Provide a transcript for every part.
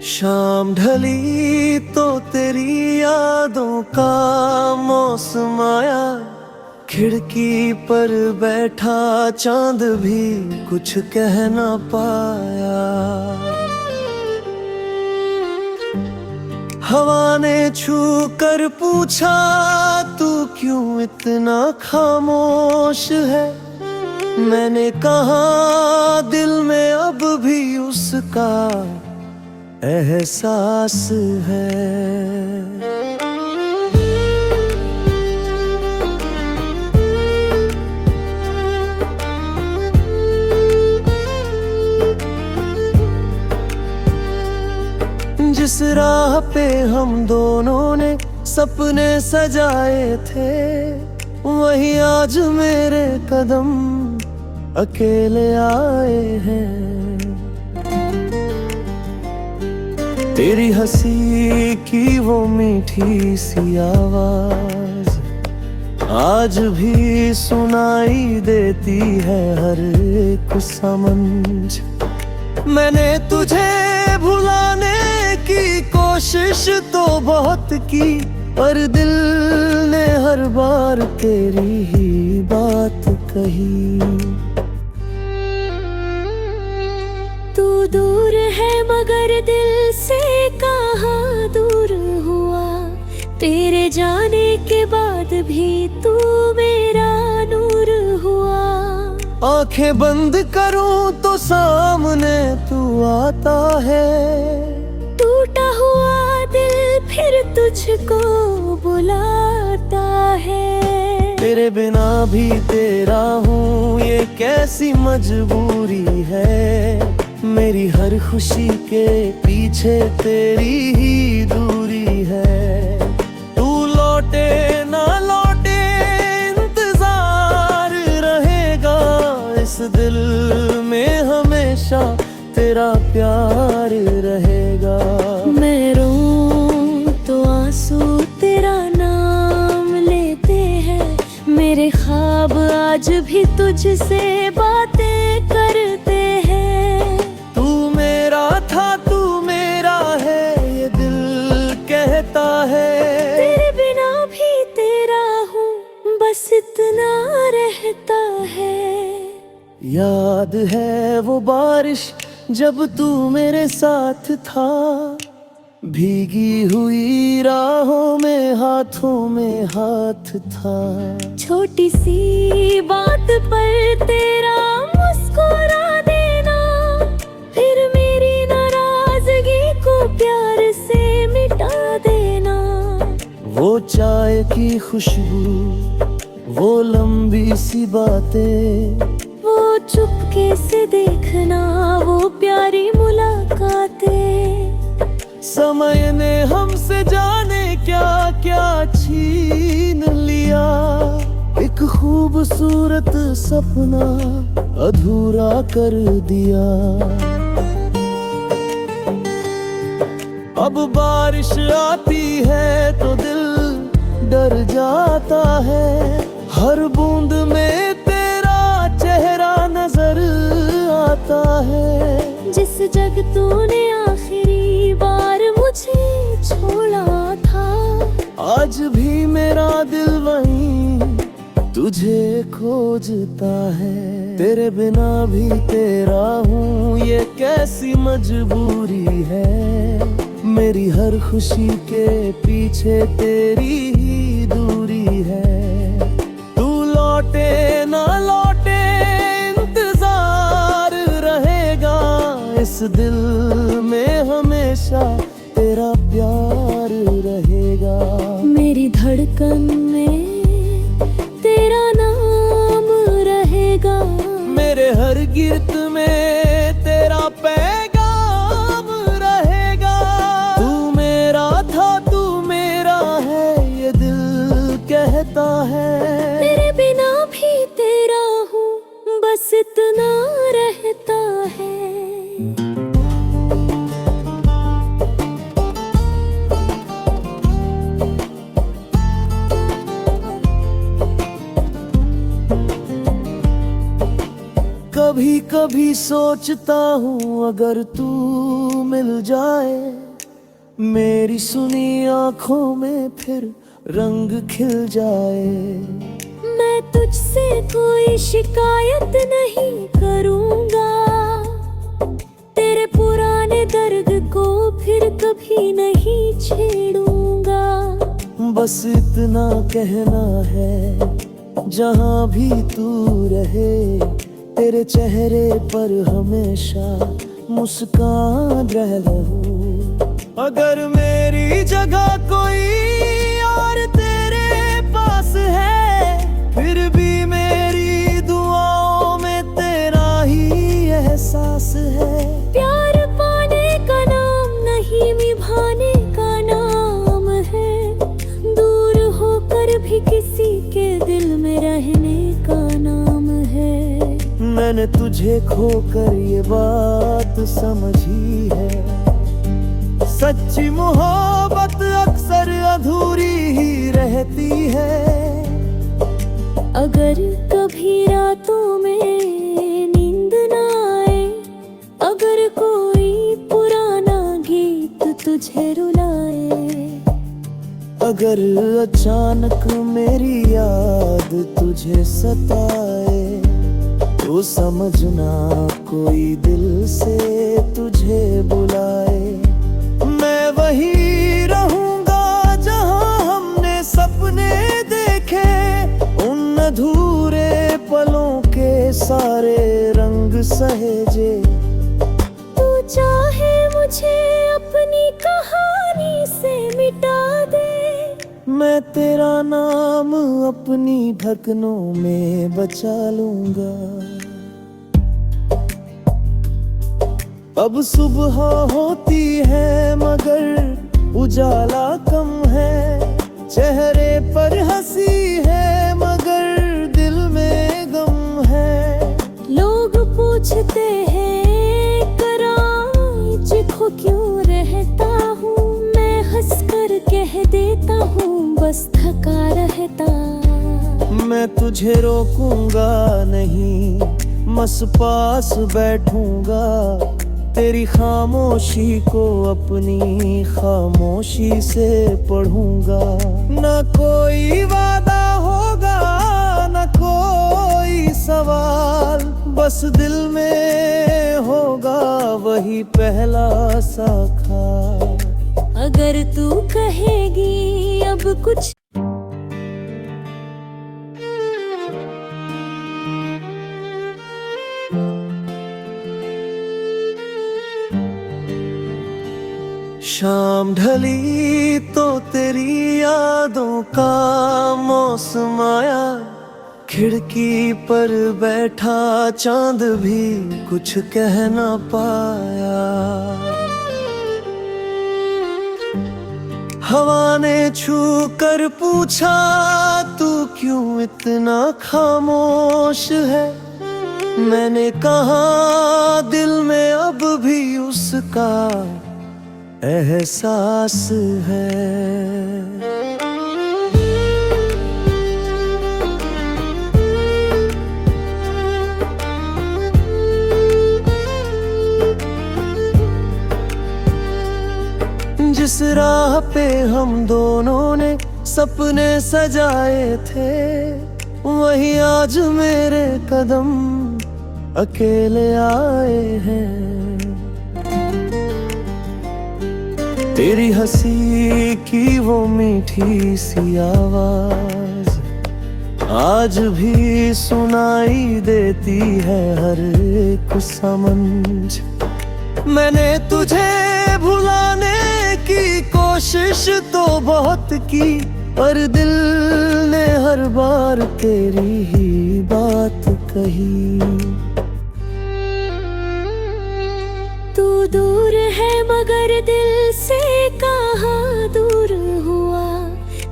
शाम ढली तो तेरी यादों का मौसम आया, खिड़की पर बैठा चांद भी कुछ कह ना पाया। हवा ने छू कर पूछा तू क्यों इतना खामोश है। मैंने कहा दिल में अब भी उसका एहसास है। जिस राह पे हम दोनों ने सपने सजाए थे, वही आज मेरे कदम अकेले आए हैं। तेरी हंसी की वो मीठी सी आवाज आज भी सुनाई देती है हर एक समझ। मैंने तुझे भुलाने की कोशिश तो बहुत की, पर दिल ने हर बार तेरी ही बात कही। तू दूर है मगर दिल से कहाँ दूर हुआ। तेरे जाने के बाद भी तू मेरा नूर हुआ। आंखें बंद करूं तो सामने तू आता है। टूटा हुआ दिल फिर तुझको बुलाता है। तेरे बिना भी तेरा हूँ ये कैसी मजबूरी है। मेरी हर खुशी के पीछे तेरी ही दूरी है। तू लौटे ना लौटे इंतजार रहेगा, इस दिल में हमेशा तेरा प्यार रहेगा। मैं रोऊं तो आंसू तेरा नाम लेते हैं। मेरे ख्वाब आज भी तुझसे बातें करते हैं। तू मेरा था तू मेरा है ये दिल कहता है। तेरे बिना भी तेरा हूँ बस इतना रहता है। याद है वो बारिश जब तू मेरे साथ था, भीगी हुई राहों में हाथों में हाथ था। छोटी सी बात पर तेरा मुस्कुरा देना, फिर मेरी नाराजगी को प्यार से मिटा देना। वो चाय की खुशबू, वो लंबी सी बातें, वो चुपके से देखना, वो प्यारी मुलाकातें। समय ने हमसे जाने क्या क्या छीन लिया। एक खूबसूरत सपना अधूरा कर दिया। अब बारिश आती है तो दिल डर जाता है। हर बूंद में तेरा चेहरा नजर आता है। जिस जग तूने आखिरी बार मुझे छोड़ा था, आज भी मेरा दिल वहीं तुझे खोजता है। तेरे बिना भी तेरा हूँ ये कैसी मजबूरी है। मेरी हर खुशी के पीछे तेरी ही दूरी है। तू लौटे ना लौटे इंतजार रहेगा, इस दिल में हमेशा तेरा प्यार रहेगा। मेरी धड़कन में तेरा नाम रहेगा। मेरे हर गिरत में तेरा पैगाम रहेगा। तू मेरा था तू मेरा है ये दिल कहता है। तेरे बिना भी तेरा हूँ बस इतना रहता है। कभी कभी सोचता हूँ अगर तू मिल जाए मेरी सुनी आंखों में फिर रंग खिल जाए। मैं तुझसे कोई शिकायत नहीं करूंगा, तेरे पुराने दर्द को फिर कभी नहीं छेड़ूंगा। बस इतना कहना है, जहां भी तू रहे तेरे चेहरे पर हमेशा मुस्कान रहे। अगर मेरी जगह कोई और तेरे पास है, फिर भी मेरी दुआओं में तेरा ही एहसास है। प्यार पाने का नाम नहीं, निभाने का नाम है। दूर होकर भी किसी के दिल में रहने का नाम है। मैंने तुझे खोकर ये बात समझी है, सच्ची मोहब्बत अक्सर अधूरी ही रहती है। अगर कभी रातों में नींद ना आए, अगर कोई पुराना गीत तुझे रुलाए, अगर अचानक मेरी याद तुझे सताए, तो समझना कोई दिल से तुझे बुलाए। मैं वहीं रहूंगा जहां हमने सपने देखे, उन अधूरे पलों के सारे रंग सहेजे। तू चाहे मुझे अपनी कहानी से मिटा दे, मैं तेरा नाम अपनी धड़कनों में बचा लूंगा। अब सुबह होती है मगर उजाला कम है, चेहरे पर हंसी है मगर दिल में गम है। लोग पूछते हैं कराच खो क्यों रहता हूँ, मैं हंस कर कह देता हूँ बस थका रहता। मैं तुझे रोकूंगा नहीं, बस पास बैठूंगा, तेरी खामोशी को अपनी खामोशी से पढ़ूंगा। न कोई वादा होगा न कोई सवाल, बस दिल में होगा वही पहला सा ख्याल। अगर तू कहेगी अब कुछ शाम ढली तो तेरी यादों का मौसम आया, खिड़की पर बैठा चांद भी कुछ कह ना पाया। हवा ने छू कर पूछा तू क्यों इतना खामोश है, मैंने कहा दिल में अब भी उसका एहसास है। जिस राह पे हम दोनों ने सपने सजाए थे, वही आज मेरे कदम अकेले आए हैं। तेरी हंसी की वो मीठी सी आवाज आज भी सुनाई देती है हर एक समझ। मैंने तुझे भुलाने की कोशिश तो बहुत की, पर दिल ने हर बार तेरी ही बात कही। तू दूर है मगर दिल से कहाँ दूर हुआ,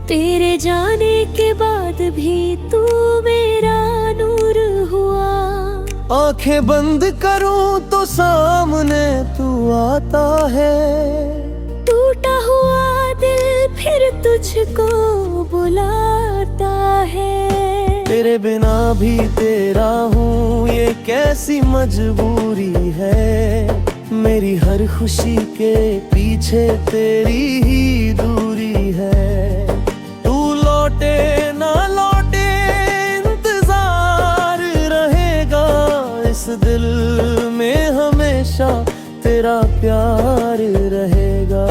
तेरे जाने के बाद भी तू मेरा नूर हुआ। आंखें बंद करूं तो सामने तू आता है, टूटा हुआ दिल फिर तुझको बुलाता है। तेरे बिना भी तेरा हूँ ये कैसी मजबूरी है, मेरी हर खुशी के पीछे तेरी ही दूरी है। तू लौटे ना लौटे इंतजार रहेगा, इस दिल में हमेशा तेरा प्यार रहेगा।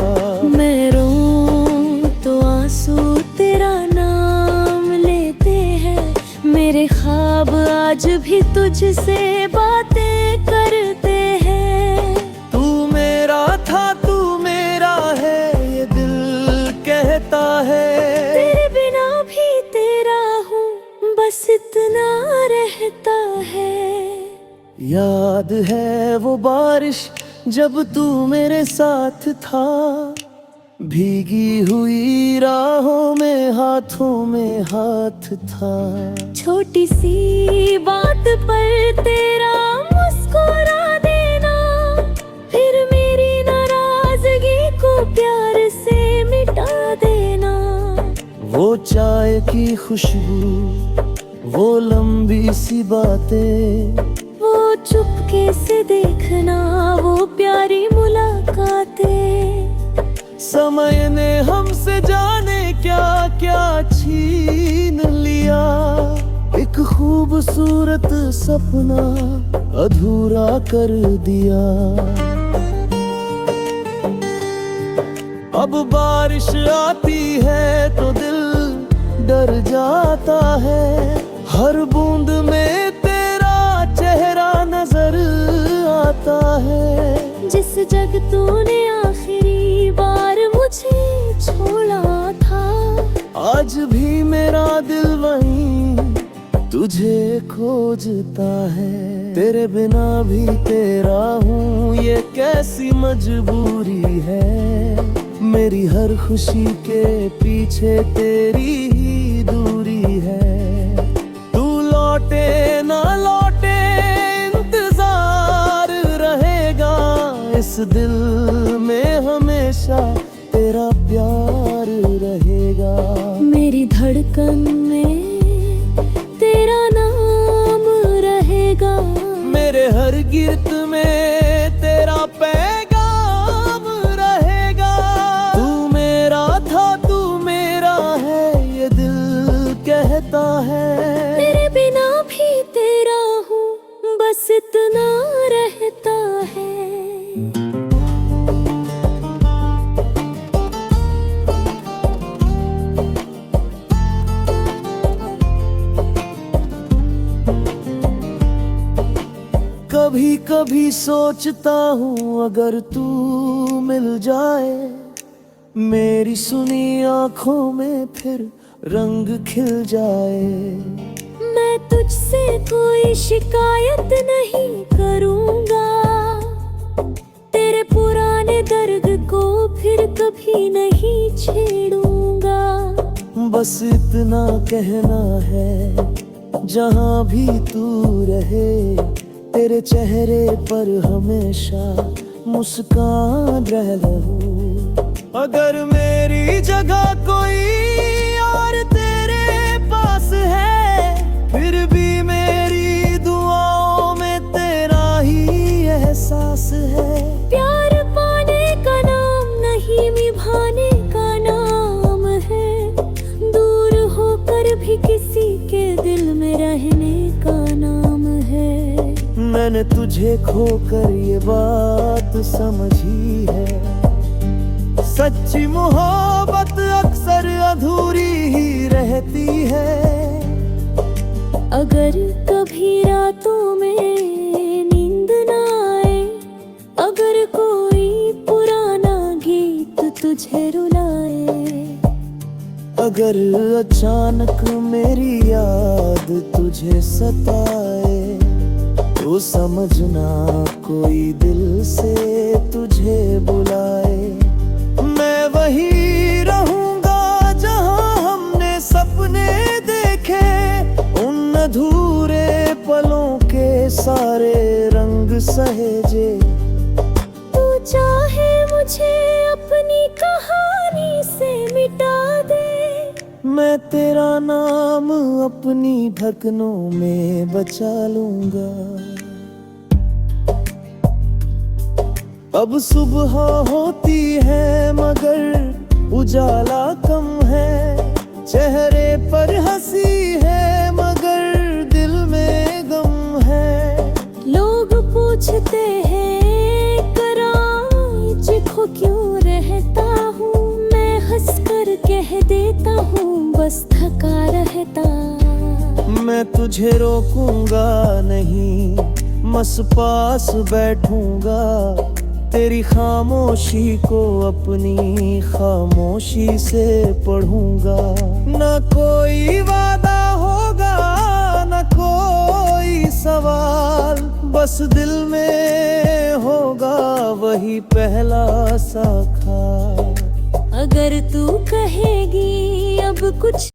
मैं रोऊं तो आंसू तेरा नाम लेते हैं, मेरे ख्वाब आज भी तुझसे बातें करते हैं। तू मेरा था तू मेरा है, ये दिल कहता है। तेरे बिना भी तेरा हूँ, बस इतना रहता है। याद है वो बारिश जब तू मेरे साथ था, भीगी हुई राहों में हाथों में हाथ था। छोटी सी बात पर तेरा मुस्कुरा देना, फिर मेरी नाराजगी को प्यार से मिटा देना। वो चाय की खुशबू, वो लंबी सी बातें, वो चुपके से देखना, वो प्यारी मुलाकातें। समय ने हमसे जाने क्या क्या छीन लिया, एक खूबसूरत सपना अधूरा कर दिया। अब बारिश आती है तो दिल डर जाता है, हर बूंद में तेरा चेहरा नजर आता है। जिस जग तूने आखिरी बार मुझे छोड़ा था, आज भी मेरा दिल वहीं तुझे खोजता है। तेरे बिना भी तेरा हूँ, ये कैसी मजबूरी है। मेरी हर खुशी के पीछे तेरी ही दूरी है। तू लौटे ना लौटे इंतजार रहेगा, इस दिल में हमेशा तेरा प्यार रहेगा। मेरी धड़कन में तेरा नाम रहेगा, मेरे हर गिरत में तेरा पैगाम रहेगा। तू मेरा था तू मेरा है, ये दिल कहता है। तेरे बिना भी तेरा हूँ, बस इतना रहता है। कभी कभी सोचता हूँ अगर तू मिल जाए, मेरी सुनी आंखों में फिर रंग खिल जाए। मैं तुझसे कोई शिकायत नहीं करूँगा, तेरे पुराने दर्द को फिर कभी नहीं छेड़ूंगा। बस इतना कहना है, जहाँ भी तू रहे तेरे चेहरे पर हमेशा मुस्कान रहूं। अगर मेरी जगह कोई और तेरे पास है, फिर भी मेरी दुआओं में तेरा ही एहसास है। प्यार पाने का नाम नहीं, निभाने का नाम है। दूर होकर भी किसी के दिल में रहने का नाम है। मैंने तुझे खोकर ये बात समझी है, सच्ची मोहब्बत अक्सर अधूरी ही रहती है। अगर कभी रातों में नींद ना आए, अगर कोई पुराना गीत तुझे रुलाए, अगर अचानक मेरी याद तुझे सताए, तो समझना कोई दिल से तुझे बुलाए। मैं वहीं रहूंगा जहां हमने सपने देखे, उन अधूरे पलों के सारे रंग सहेजे। तू चाहे मुझे अपनी कहानी से मिटा दे, मैं तेरा नाम अपनी धड़कनों में बचा लूंगा। अब सुबह होती है मगर उजाला कम है, चेहरे पर हंसी है मगर दिल में गम है। लोग पूछते हैं कराच खो क्यों रहता हूँ, मैं हंस कर कह देता हूँ बस थका रहता। मैं तुझे रोकूंगा नहीं, बस पास बैठूंगा, तेरी खामोशी को अपनी खामोशी से पढ़ूंगा। न कोई वादा होगा न कोई सवाल, बस दिल में होगा वही पहला सा ख्याल। अगर तू कहेगी अब कुछ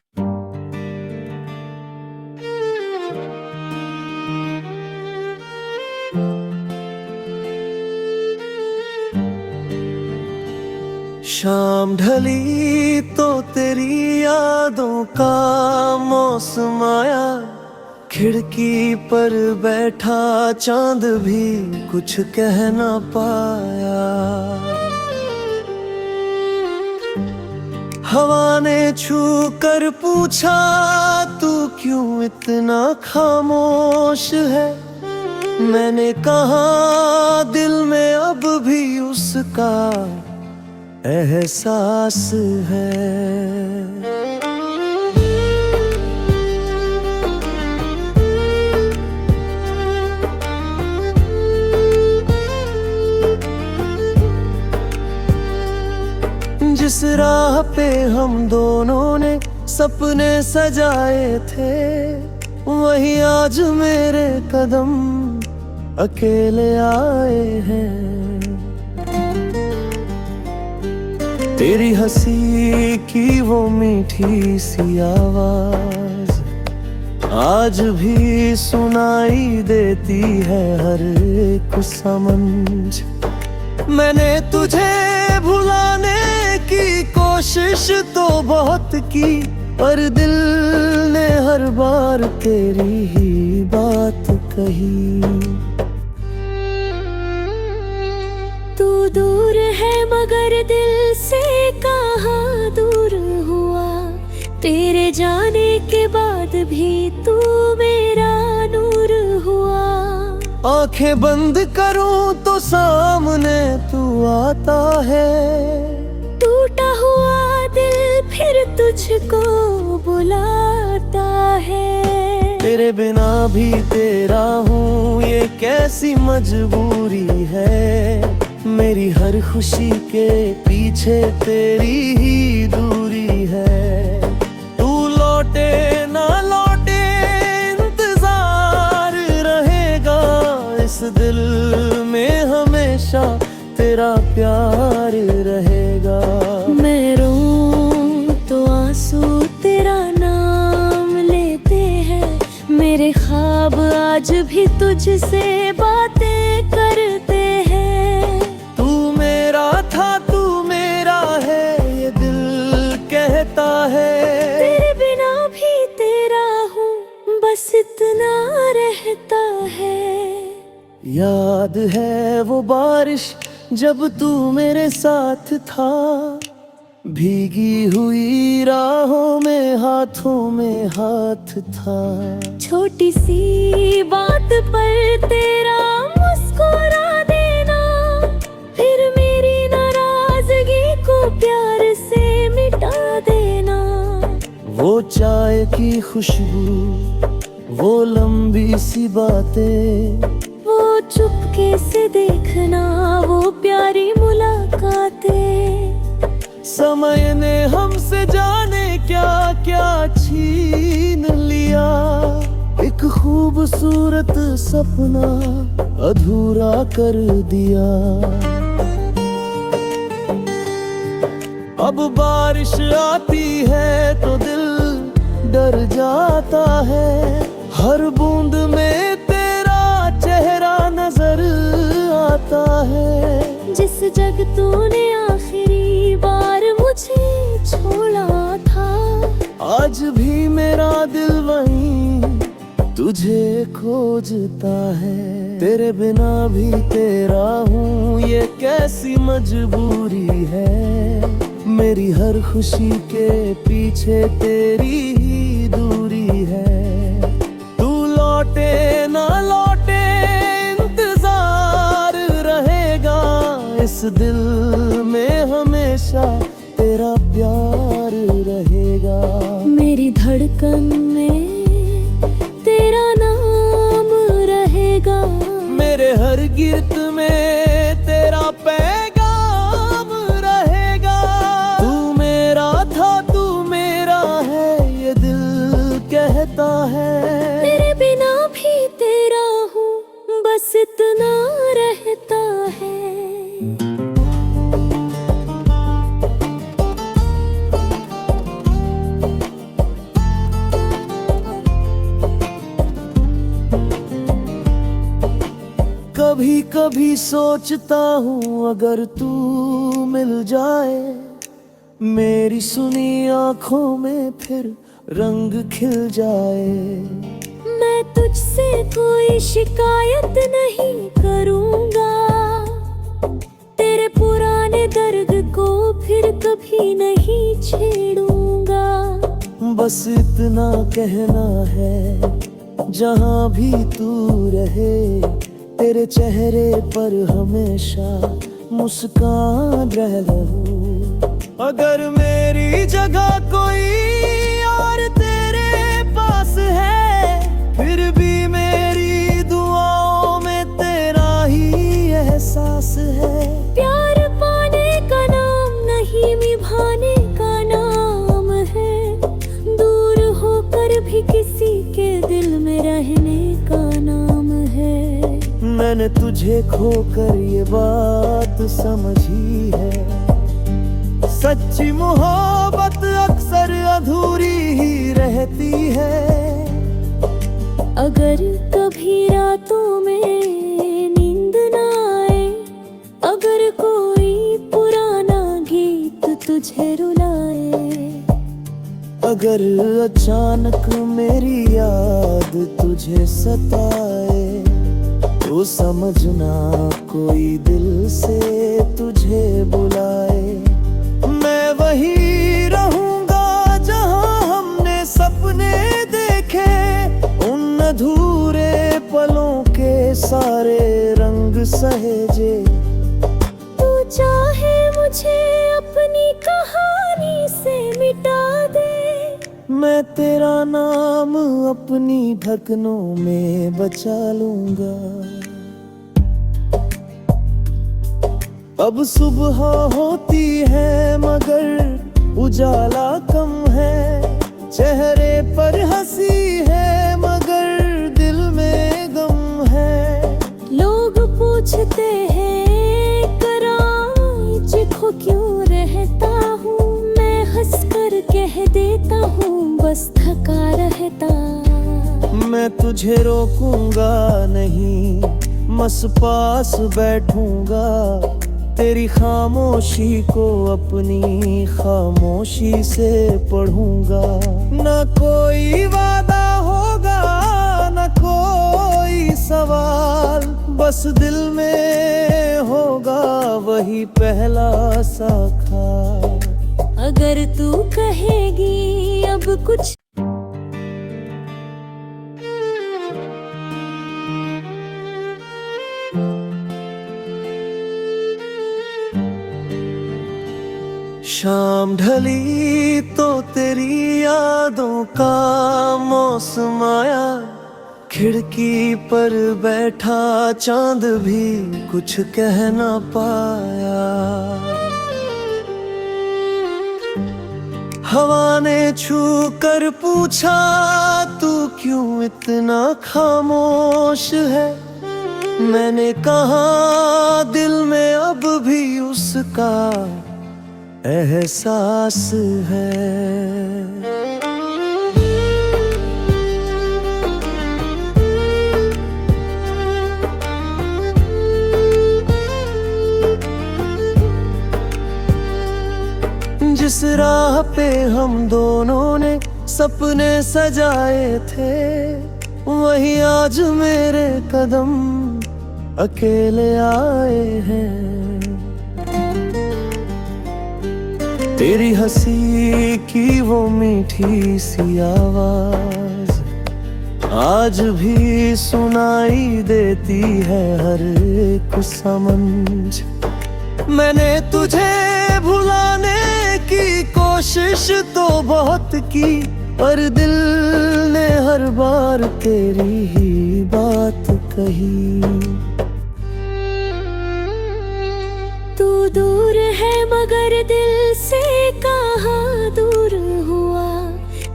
शाम ढली तो तेरी यादों का मौसम आया, खिड़की पर बैठा चांद भी कुछ कह ना पाया। हवा ने छू कर पूछा तू क्यों इतना खामोश है, मैंने कहा दिल में अब भी उसका एहसास है। जिस राह पे हम दोनों ने सपने सजाए थे, वही आज मेरे कदम अकेले आए हैं। तेरी हंसी की वो मीठी सी आवाज आज भी सुनाई देती है हर एक समझ। मैंने तुझे भुलाने की कोशिश तो बहुत की, पर दिल ने हर बार तेरी ही बात कही। तू दूर है मगर दिल से कहाँ दूर हुआ, तेरे जाने के बाद भी तू मेरा नूर हुआ। आंखें बंद करूं तो सामने तू आता है, टूटा हुआ दिल फिर तुझको बुलाता है। तेरे बिना भी तेरा हूँ ये कैसी मजबूरी है, मेरी हर खुशी के पीछे तेरी ही दूरी है। तू लौटे ना लौटे इंतजार रहेगा, इस दिल में हमेशा तेरा प्यार रहेगा। मैं रोऊं तो आंसू तेरा नाम लेते हैं, मेरे ख्वाब आज भी तुझसे बातें करते हैं। तू मेरा था तू मेरा है ये दिल कहता है, तेरे बिना भी तेरा हूँ बस इतना रहता है। याद है वो बारिश जब तू मेरे साथ था, भीगी हुई राहों में हाथों में हाथ था। छोटी सी बात पर तेरा मुस्कुरा देना, फिर मेरी नाराजगी को प्यार से मिटा देना। वो चाय की खुशबू, वो लंबी सी बातें, वो चुपके से देखना, वो प्यारी मुलाकातें। समय ने हमसे जाने क्या क्या छीन लिया, एक खूबसूरत सपना अधूरा कर दिया। अब बारिश आती है तो दिल डर जाता है, हर बूंद में तेरा चेहरा नजर आता है। जिस जग तूने आखिरी बार मुझे छोड़ा था, आज भी मेरा दिल वहीं तुझे खोजता है। तेरे बिना भी तेरा हूँ ये कैसी मजबूरी है, मेरी हर खुशी के पीछे तेरी ही दूरी है। तू लौटे ना लौटे इंतजार रहेगा, इस दिल में हमेशा तेरा प्यार रहेगा। मेरी धड़कन में तेरा नाम रहेगा, मेरे हर गिरत में तेरा पैगाम रहेगा। तू मेरा था, तू मेरा है, ये दिल कहता है। तेरे बिना भी तेरा हूँ, बस इतना रहता है। कभी कभी सोचता हूँ अगर तू मिल जाए, मेरी सुनी आंखों में फिर रंग खिल जाए। मैं तुझसे कोई शिकायत नहीं करूँगा, तेरे पुराने दर्द को फिर कभी नहीं छेड़ूंगा। बस इतना कहना है, जहाँ भी तू रहे, तेरे चेहरे पर हमेशा मुस्कान रहे। अगर मेरी जगह कोई और तेरे पास है, फिर भी मेरी दुआओं में तेरा ही एहसास है। प्यार पाने का नाम नहीं, निभाने का नाम है। दूर होकर भी किसी के दिल में रहने का नाम है। मैंने तुझे खोकर ये बात समझी है, सच्ची मोहब्बत अक्सर अधूरी ही रहती है। अगर कभी रातों में नींद ना आए, अगर कोई पुराना गीत तुझे रुलाए, अगर अचानक मेरी याद तुझे सताए, तो समझना कोई दिल से तुझे बुलाए। मैं वहीं रहूंगा जहां हमने सपने देखे, उन अधूरे पलों के सारे रंग सहेजे। तू चाहे मुझे अपनी कहानी से मिटा दे, मैं तेरा नाम अपनी धड़कनों में बचा लूंगा। अब सुबह होती है मगर उजाला कम है, चेहरे पर हंसी है मगर दिल में गम है। लोग पूछते हैं कराच खो क्यों रहता हूँ, मैं हंस कर कह देता हूँ बस थका रहता। मैं तुझे रोकूंगा नहीं, बस पास बैठूंगा, तेरी खामोशी को अपनी खामोशी से पढ़ूंगा। न कोई वादा होगा, न कोई सवाल, बस दिल में होगा वही पहला सा ख्याल। अगर तू कहेगी अब कुछ शाम ढली तो तेरी यादों का मौसम आया, खिड़की पर बैठा चांद भी कुछ कह ना पाया। हवा ने छू कर पूछा तू क्यों इतना खामोश है, मैंने कहा दिल में अब भी उसका एहसास है। जिस राह पे हम दोनों ने सपने सजाए थे, वही आज मेरे कदम अकेले आए हैं। तेरी हंसी की वो मीठी सी आवाज आज भी सुनाई देती है हर एक समझ। मैंने तुझे भुलाने की कोशिश तो बहुत की, पर दिल ने हर बार तेरी ही बात कही। तू दूर है मगर दिल से कहाँ दूर हुआ,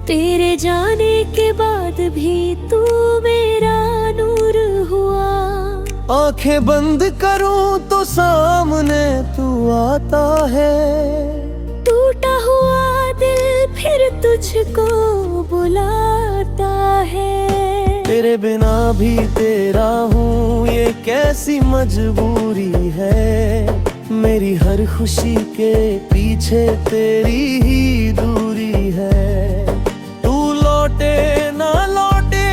तेरे जाने के बाद भी तू मेरा नूर हुआ। आंखें बंद करूं तो सामने तू आता है, टूटा हुआ दिल फिर तुझको बुलाता है। तेरे बिना भी तेरा हूँ ये कैसी मजबूरी है, मेरी हर खुशी के पीछे तेरी ही दूरी है। तू लौटे ना लौटे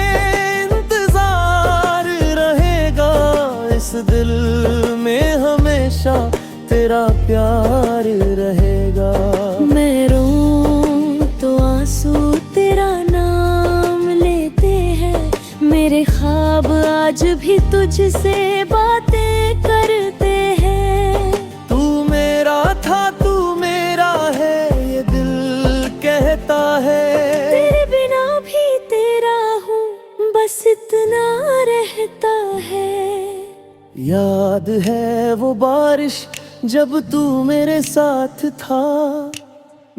इंतजार रहेगा, इस दिल में हमेशा तेरा प्यार रहेगा। मैं रोऊं तो आंसू तेरा नाम लेते हैं, मेरे ख्वाब आज भी तुझसे बातें करते हैं। तू मेरा था तू मेरा है ये दिल कहता है, तेरे बिना भी तेरा हूँ बस इतना रहता है। याद है वो बारिश जब तू मेरे साथ था,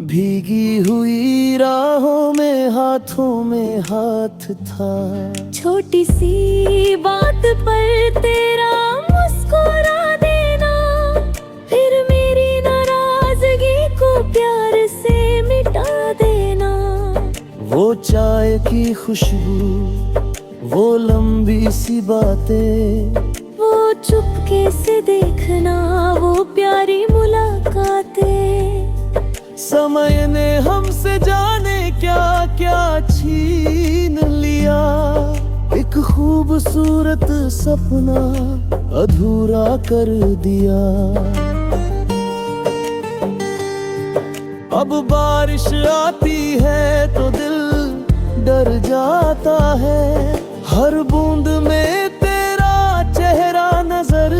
भीगी हुई राहों में हाथों में हाथ था। छोटी सी बात पर तेरा मुस्कुरा देना, फिर मेरी नाराजगी को प्यार से मिटा देना। वो चाय की खुशबू, वो लंबी सी बातें, वो चुपके से देखना, वो प्यारी मुलाकातें। समय ने हमसे जाने क्या क्या छीन लिया, एक खूबसूरत सपना अधूरा कर दिया। अब बारिश आती है तो दिल डर जाता है, हर बूंद में तेरा चेहरा नजर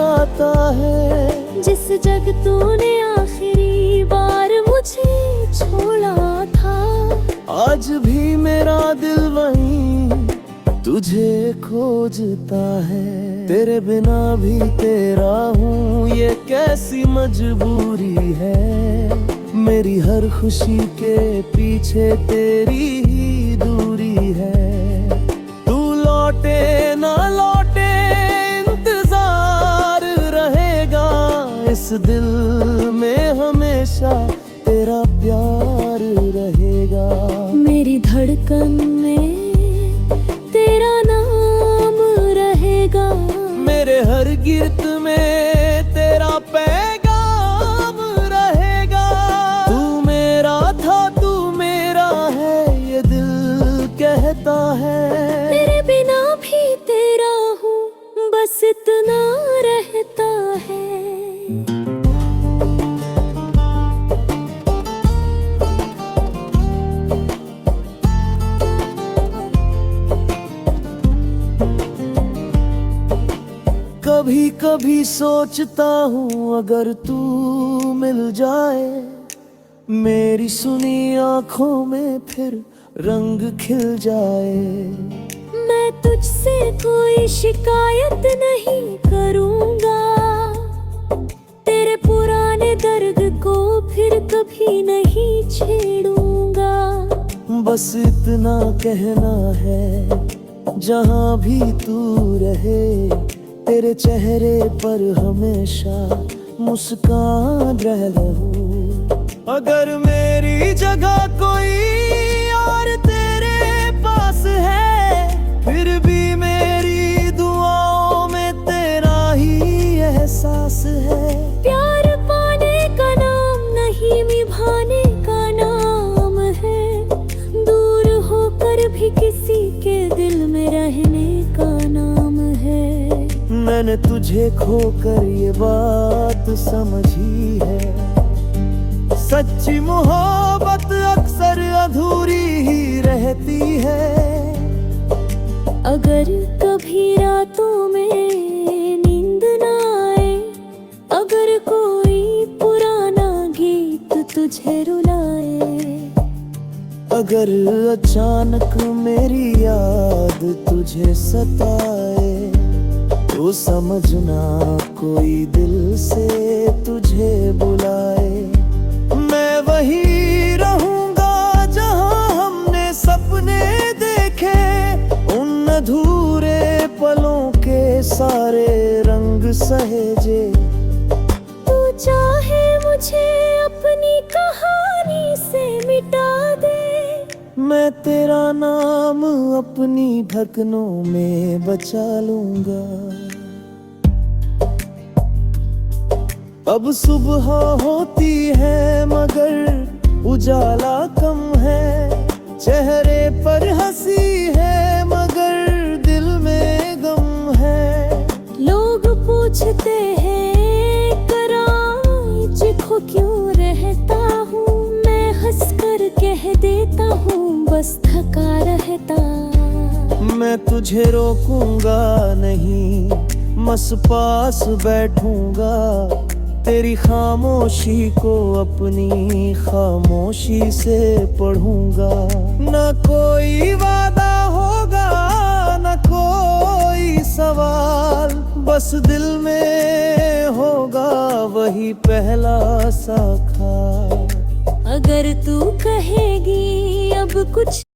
आता है। जिस जग तूने आखिरी बार मुझे छोड़ा था, आज भी मेरा दिल वहीं तुझे खोजता है। तेरे बिना भी तेरा हूँ ये कैसी मजबूरी है, मेरी हर खुशी के पीछे तेरी ही दूरी है। तू लौटे ना लौटे इंतजार रहेगा, इस दिल में हमेशा तेरा प्यार रहेगा। मेरी धड़कन में तेरा नाम रहेगा, मेरे हर गिरत में तेरा पैगाम रहेगा। तू मेरा था तू मेरा है ये दिल कहता है, तेरे बिना भी तेरा हूँ बस इतना रहता है। कभी कभी सोचता हूँ अगर तू मिल जाए, मेरी सुनी आंखों में फिर रंग खिल जाए। मैं तुझसे कोई शिकायत नहीं करूँगा, तेरे पुराने दर्द को फिर कभी नहीं छेड़ूंगा। बस इतना कहना है जहाँ भी तू रहे, तेरे चेहरे पर हमेशा मुस्कान रहे। अगर मेरी जगह कोई और तेरे पास है, फिर भी मेरी दुआओं में तेरा ही एहसास है। प्यार पाने का नाम नहीं निभाने का नाम है, दूर होकर भी किसी के दिल में रहने का नाम है। मैंने तुझे खोकर ये बात समझी है, सच्ची मोहब्बत अक्सर अधूरी ही रहती है। अगर कभी रातों में नींद ना आए, अगर कोई पुराना गीत तुझे रुलाए, अगर अचानक मेरी याद तुझे सताए, तो समझना कोई दिल से तुझे बुलाए। मैं वही रहूंगा जहां हमने सपने देखे, उन अधूरे पलों के सारे रंग सहेजे। तू चाहे मुझे अपनी कहानी से मिटा दे, मैं तेरा नाम अपनी धड़कनों में बचा लूंगा। अब सुबह होती है मगर उजाला कम है, चेहरे पर हंसी है मगर दिल में गम है। लोग पूछते हैं कराच खो क्यों रहता हूँ, मैं हंस कर कह देता हूँ बस थका रहता। मैं तुझे रोकूंगा नहीं, बस पास बैठूंगा, तेरी खामोशी को अपनी खामोशी से पढ़ूंगा। न कोई वादा होगा न कोई सवाल, बस दिल में होगा वही पहला सा ख्याल। अगर तू कहेगी अब कुछ